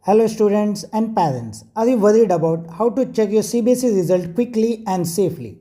Hello students and parents. Are you worried about how to check your CBSE result quickly and safely?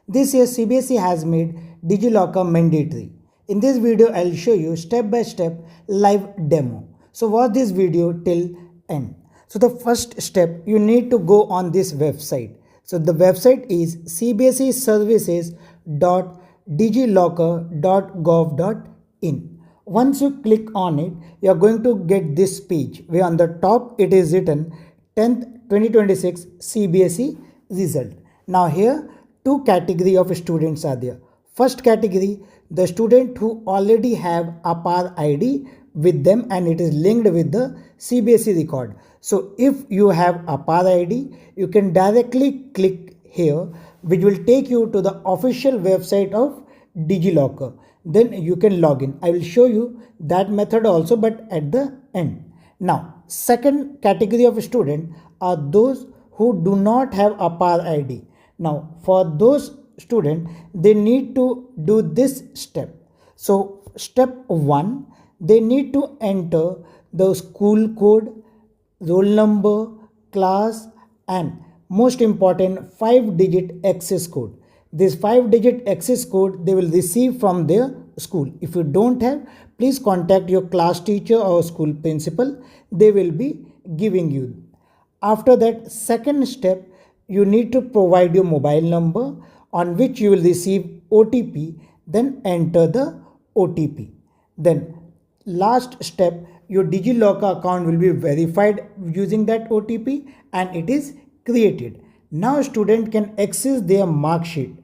This year CBSE has made DigiLocker mandatory. In this video I'll show you step by step live demo. So watch this video till end. So the first step, you need to go on this website. So the website is cbseservices.digilocker.gov.in. Once you click on it, you are going to get this page where on the top it is written 10th 2026 CBSE result. Now here two category of students are there. First category, the student who already have a PAR ID with them and it is linked with the CBSE record. So if you have a PAR ID, you can directly click here, which will take you to the official website of DigiLocker. Then you can log in. I will show you that method also, but at the end. Now, second category of student are those who do not have a PAR ID. Now, for those students, they need to do this step. So, step 1, they need to enter the school code, roll number, class, and most important 5-digit access code. This 5-digit access code they will receive from their school. If you don't have, please contact your class teacher or school principal. They will be giving you. After that, second step, you need to provide your mobile number on which you will receive OTP. Then enter the OTP. Then last step, your DigiLocker account will be verified using that OTP and it is created. Now student can access their mark sheet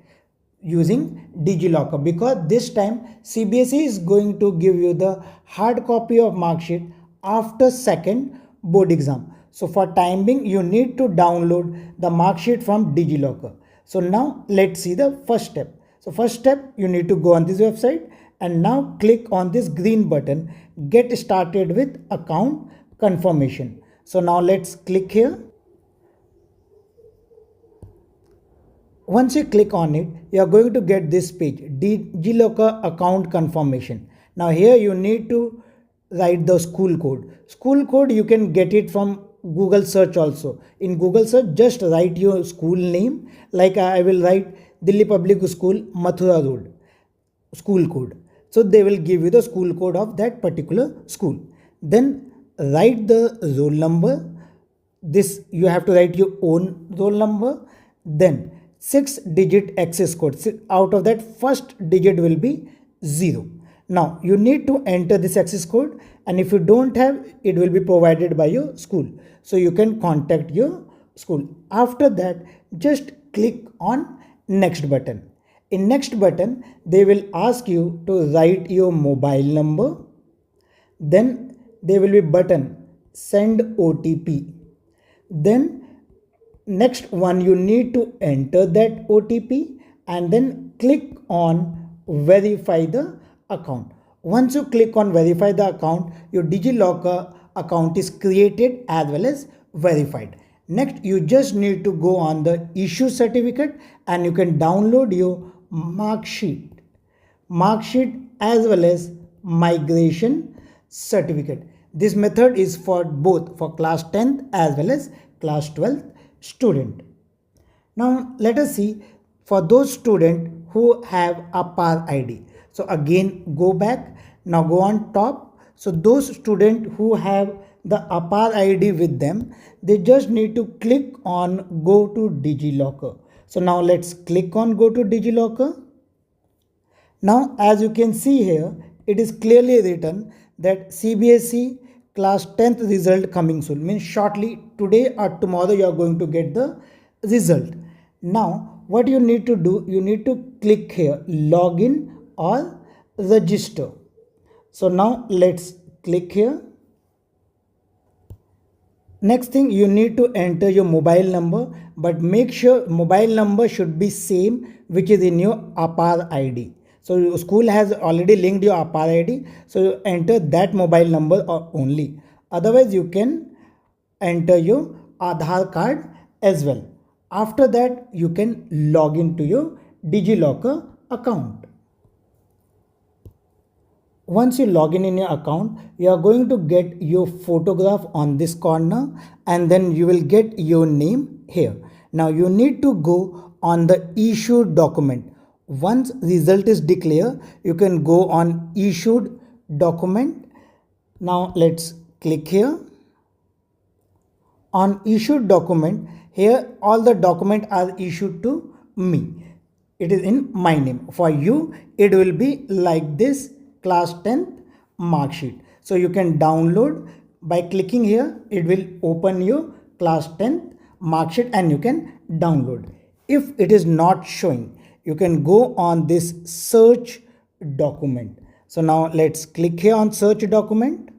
using DigiLocker, because this time CBSE is going to give you the hard copy of mark sheet after second board exam. So for time being, you need to download the mark sheet from DigiLocker. So now let's see the first step. So first step, you need to go on this website and now click on this green button, get started with account confirmation. So now let's click here. Once you click on it, you are going to get this page, DigiLocker account confirmation. Now here you need to write the school code. School code you can get it from Google search also. In Google search, just write your school name. Like I will write Delhi Public School, Mathura Road, school code. So they will give you the school code of that particular school. Then write the roll number. This you have to write your own roll number. Then 6-digit access code. Out of that, first digit will be 0. Now you need to enter this access code, and if you don't have, it will be provided by your school. So you can contact your school. After that, just click on next button. In next button, they will ask you to write your mobile number. Then there will be button send OTP. Then next one, you need to enter that OTP and then click on verify the account. Once you click on verify the account, your DigiLocker account is created as well as verified. Next, you just need to go on the issue certificate and you can download your mark sheet as well as migration certificate. This method is for both for class 10th as well as class 12th student. Now let us see for those students who have a PAR ID. So again go back, now go on top. So those students who have the PAR ID with them, they just need to click on go to DigiLocker. So now let's click on go to DigiLocker. Now as you can see here, it is clearly written that CBSE class 10th result coming soon, means shortly today or tomorrow you are going to get the result. Now what you need to do, you need to click here login or register. So now let's click here. Next thing, you need to enter your mobile number, but make sure mobile number should be same which is in your PAR ID. So your school has already linked your PAR ID, so you enter that mobile number only. Otherwise, you can enter your Aadhaar card as well. After that, you can log into your DigiLocker account. Once you log in your account, you are going to get your photograph on this corner, and then you will get your name here. Now you need to go on the issued document. Once result is declared, you can go on issued document. Now let's click here on issued document. Here all the document are issued to me. It is in my name. For you it will be like this: class 10th mark sheet. So you can download by clicking here. It will open your class 10th mark sheet and you can download. If it is not showing, you can go on this search document. So now let's click here on search document.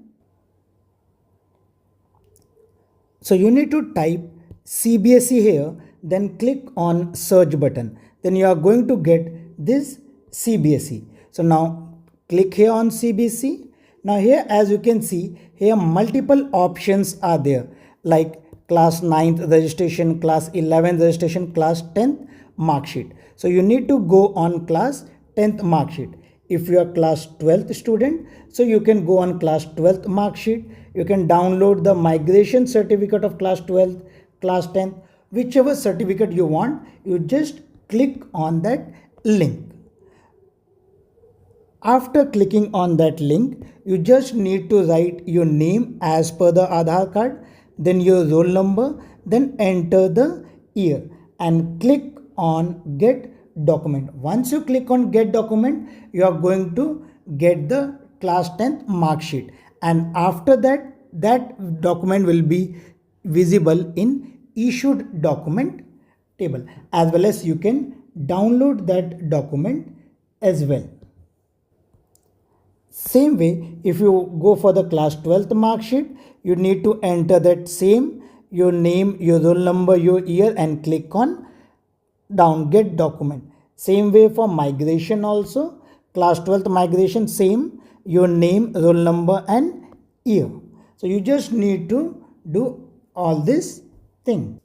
So you need to type CBSE here, then click on search button. Then you are going to get this CBSE. So now click here on CBSE. Now here, as you can see, here multiple options are there, like class 9th registration, class 11th registration, class 10th mark sheet. So you need to go on class 10th mark sheet. If you are class 12th student, so you can go on class 12th mark sheet. You can download the migration certificate of class 12th, class 10th, whichever certificate you want. You just click on that link. After clicking on that link, you just need to write your name as per the Aadhaar card, then your roll number, then enter the year and click on get document. Once you click on get document, you are going to get the class 10th mark sheet, and after that, that document will be visible in issued document table, as well as you can download that document as well. Same way, if you go for the class 12th mark sheet, you need to enter that same, your name, your roll number, your year, and click on down get document. Same way for migration also, class 12th migration, same, your name, roll number, and year. So you just need to do all this thing.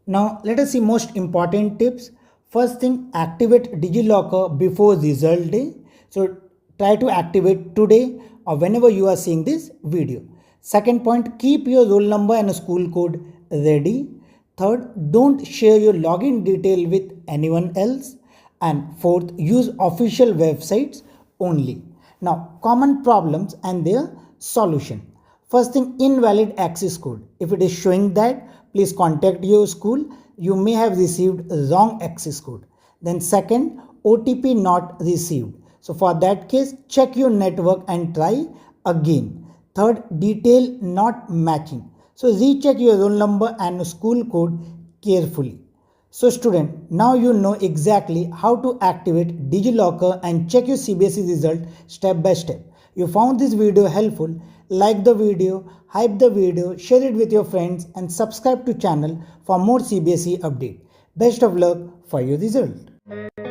Now let us see most important tips. First thing, activate DigiLocker before result day. So try to activate today or whenever you are seeing this video. Second point, keep your roll number and school code ready. Third, don't share your login detail with anyone else. And fourth, use official websites only. Now, common problems and their solution. First thing, invalid access code. If it is showing that, please contact your school. You may have received wrong access code. Then second, OTP not received. So for that case, check your network and try again. Third, detail not matching. So recheck your roll number and school code carefully. So student, now you know exactly how to activate DigiLocker and check your CBSE result step by step. You found this video helpful? Like the video, hype the video, share it with your friends and subscribe to channel for more CBSE update. Best of luck for your result.